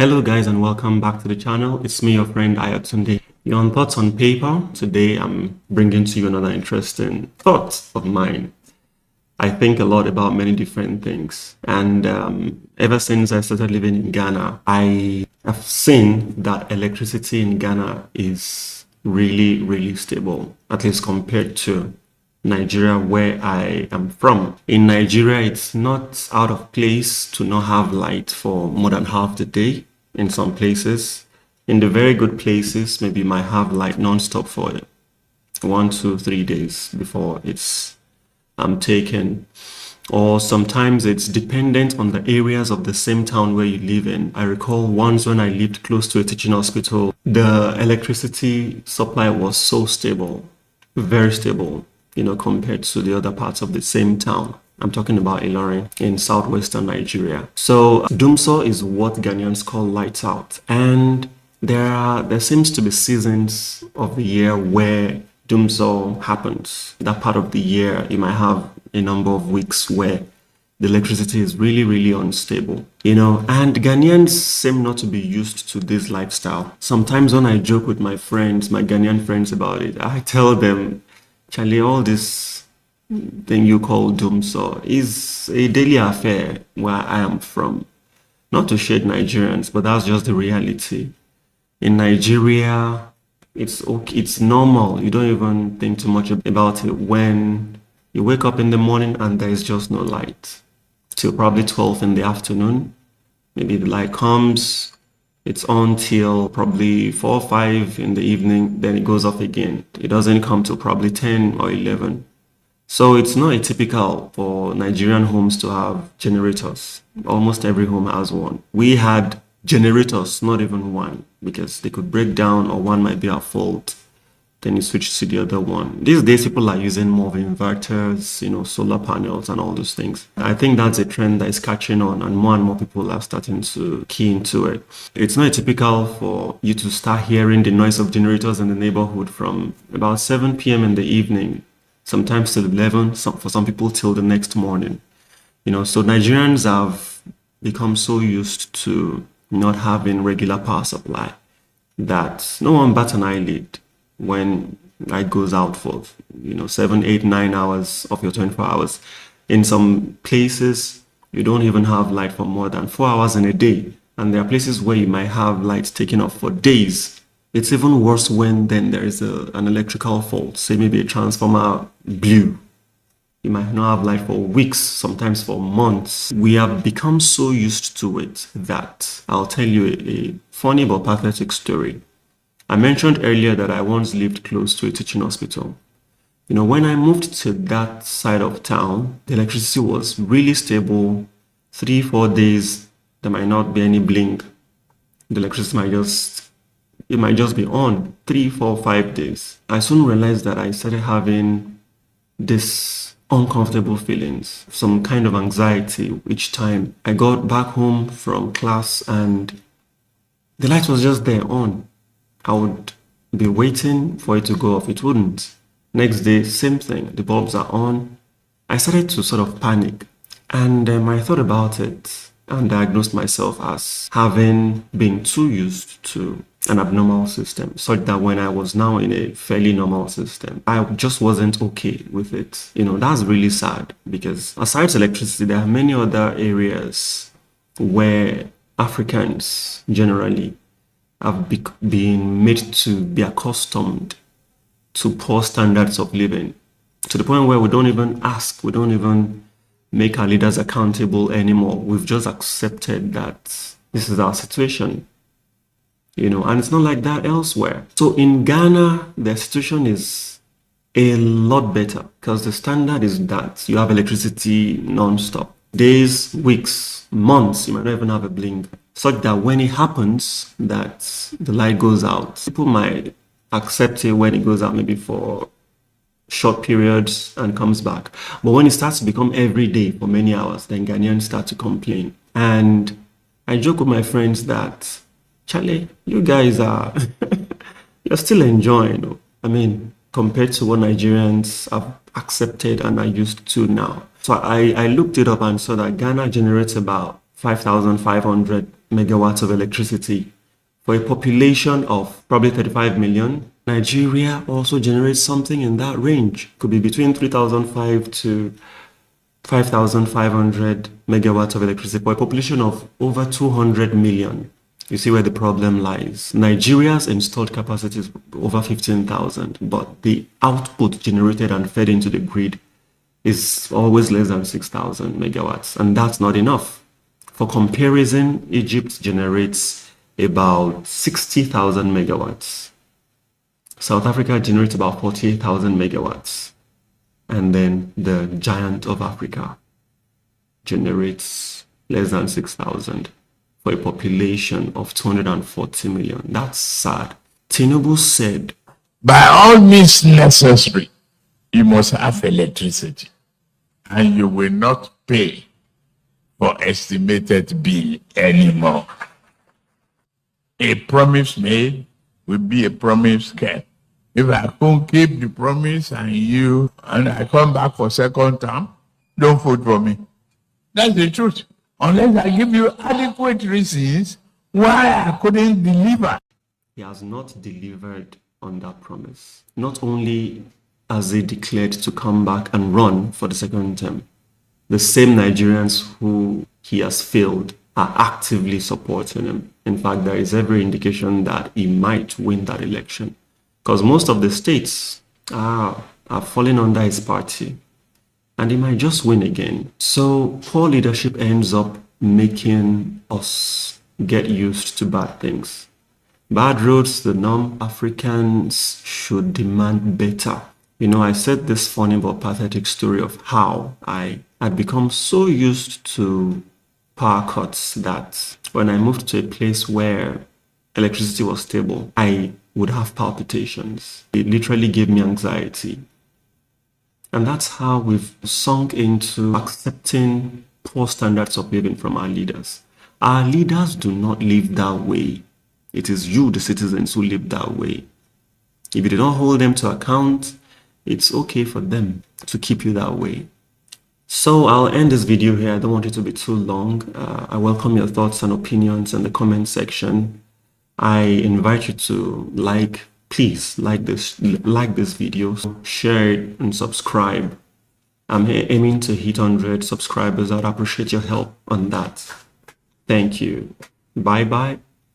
Hello guys and welcome back to the channel. It's me, your friend Ayatunde. You're on Thoughts on Paper. Today I'm bringing to you another interesting thought of mine. I think a lot about many different things, and ever since I started living in Ghana, I have seen that electricity in Ghana is really stable, at least compared to Nigeria, where I am from. In Nigeria, it's not out of place to not have light for more than half the day in some places. In the very good places, maybe you might have light non-stop for 1, 2, 3 days before it's taken. Or sometimes it's dependent on the areas of the same town where you live in. I recall once when I lived close to a teaching hospital, the electricity supply was so stable, very stable, compared to the other parts of the same town. I'm talking about Ilorin in southwestern Nigeria. So Dumso is what Ghanaians call lights out. And there seems to be seasons of the year where Dumso happens. That part of the year, you might have a number of weeks where the electricity is really unstable, and Ghanaians seem not to be used to this lifestyle. Sometimes when I joke with my friends, my Ghanaian friends about it, I tell them, Charlie, all this thing you call Dumso is a daily affair where I am from. Not to shade Nigerians, but that's just the reality. In Nigeria, it's okay, it's normal. You don't even think too much about it when you wake up in the morning and there is just no light till probably 12 in the afternoon. Maybe the light comes, it's on till probably 4 or 5 in the evening, then it goes off again. It doesn't come till probably 10 or 11. So it's not atypical for Nigerian homes to have generators. Almost every home has one. We had generators, not even one, because they could break down or one might be at fault. Then you switch to the other one. These days, people are using more of inverters, solar panels and all those things. I think that's a trend that is catching on and more people are starting to key into it. It's not typical for you to start hearing the noise of generators in the neighborhood from about 7 p.m. in the evening, sometimes till 11, for some people till the next morning. So Nigerians have become so used to not having regular power supply that no one bats an eyelid when light goes out for 7, 8, 9 hours of your 24 hours. In some places you don't even have light for more than 4 hours in a day, and there are places where you might have light taken off for days. It's even worse when then there is an electrical fault, say maybe a transformer blew. You might not have light for weeks, sometimes for months. We have become so used to it that I'll tell you a funny but pathetic story. I mentioned earlier that I once lived close to a teaching hospital. When I moved to that side of town, the electricity was really stable. 3, 4 days, there might not be any blink. The electricity might just be on 3, 4, 5 days. I soon realized that I started having this uncomfortable feelings, some kind of anxiety each time I got back home from class and the light was just there on. I would be waiting for it to go off. It wouldn't. Next day, same thing. The bulbs are on. I started to sort of panic. And I thought about it and diagnosed myself as having been too used to an abnormal system, such that when I was now in a fairly normal system, I just wasn't okay with it. That's really sad because aside electricity, there are many other areas where Africans generally have been made to be accustomed to poor standards of living, to the point where we don't even ask, we don't even make our leaders accountable anymore. We've just accepted that this is our situation, and it's not like that elsewhere. So in Ghana, the situation is a lot better because the standard is that you have electricity non-stop. Days, weeks, months, you might not even have a blink. Such that when it happens that the light goes out, people might accept it when it goes out maybe for short periods and comes back. But when it starts to become every day for many hours, then Ghanaians start to complain. And I joke with my friends that, Charlie, you guys are, you're still enjoying. I mean, compared to what Nigerians have accepted and are used to now. So I looked it up and saw that Ghana generates about 5,500 megawatts of electricity. For a population of probably 35 million, Nigeria also generates something in that range. Could be between 3,005 to 5,500 megawatts of electricity for a population of over 200 million. You see where the problem lies. Nigeria's installed capacity is over 15,000, but the output generated and fed into the grid is always less than 6,000 megawatts, and that's not enough. For comparison, Egypt generates about 60,000 megawatts. South Africa generates about 48,000 megawatts. And then the giant of Africa generates less than 6,000 for a population of 240 million. That's sad. Tinubu said, by all means necessary, you must have electricity, and you will not pay for estimated bill anymore. A promise made will be a promise kept. If I can't keep the promise and I come back for second term, don't vote for me. That's the truth. Unless I give you adequate reasons why I couldn't deliver. He has not delivered on that promise. Not only has he declared to come back and run for the second term, the same Nigerians who he has failed are actively supporting him. In fact, there is every indication that he might win that election, because most of the states are falling under his party, and he might just win again. So poor leadership ends up making us get used to bad things. Bad roads, the norm. Africans should demand better. You know, I said this funny but pathetic story of how I had become so used to power cuts that when I moved to a place where electricity was stable, I would have palpitations. It literally gave me anxiety. And that's how we've sunk into accepting poor standards of living from our leaders. Our leaders do not live that way. It is you, the citizens, who live that way. If you do not hold them to account, it's okay for them to keep you that way. So I'll end this video here. I don't want it to be too long. I welcome your thoughts and opinions in the comment section. I invite you to please like this video, share it, and subscribe. I'm aiming to hit 100 subscribers. I'd appreciate your help on that. Thank you. Bye bye.